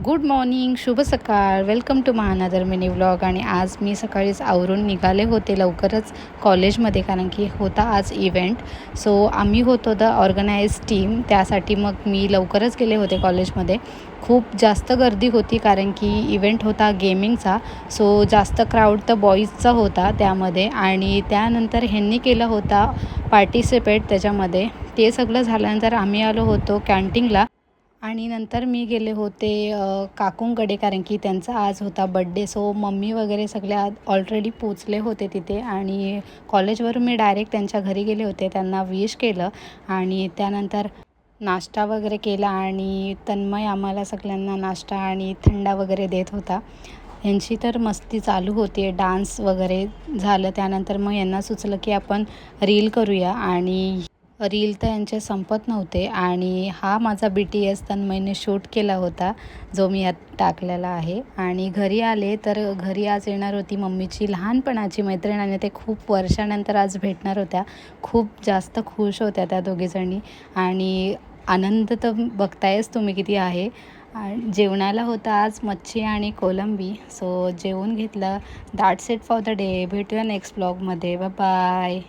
Good morning, शुभ सकाळ. Welcome to महानगर मिनी व्लॉग. आणि आज मी सकाळीच आवरून निघाले होते लवकरच कॉलेजमध्ये, कारण की होता आज इव्हेंट. सो आम्ही होतो द ऑर्गनाइज टीम, त्यासाठी मग मी लवकरच गेले होते कॉलेजमध्ये. खूप जास्त गर्दी होती कारण की इव्हेंट होता गेमिंगचा. सो जास्त क्राऊड तर बॉईजचा होता त्यामध्ये, आणि त्यानंतर ह्यांनी केला होता पार्टिसिपेट त्याच्यामध्ये. ते सगळं झाल्यानंतर आम्ही आलो होतो कॅन्टीनला. आणि नंतर मी गेले होते काकूंकडे, कारण की त्यांचा आज होता बड्डे. सो मम्मी वगैरे सगळ्या ऑलरेडी पोचले होते तिथे, आणि कॉलेजवरून मी डायरेक्ट त्यांच्या घरी गेले होते. त्यांना विश केलं आणि त्यानंतर नाश्ता वगैरे केला. आणि तन्मय आम्हाला सगळ्यांना नाश्ता आणि थंडा वगैरे देत होता. यांची तर मस्ती चालू होती, डान्स वगैरे झालं. त्यानंतर मग यांना सुचलं की आपण रील करूया, आणि रील तर यांचे संपत नव्हते. आणि हा माझा BTS तन्मयने शूट केला होता, जो मी यात टाकलेला आहे. आणि घरी आले तर घरी आज येणार होती मम्मीची लहानपणाची मैत्रीण, आणि ते खूप वर्षानंतर आज भेटणार होत्या. खूप जास्त खुश होत्या त्या दोघीजणी, आणि आनंद तर बघतायच तुम्ही किती आहे. जेवणाला होता आज मच्छी आणि कोलंबी. सो जेवून घेतलं. That's it for the day. भेटूया नेक्स्ट ब्लॉगमध्ये. Bye bye.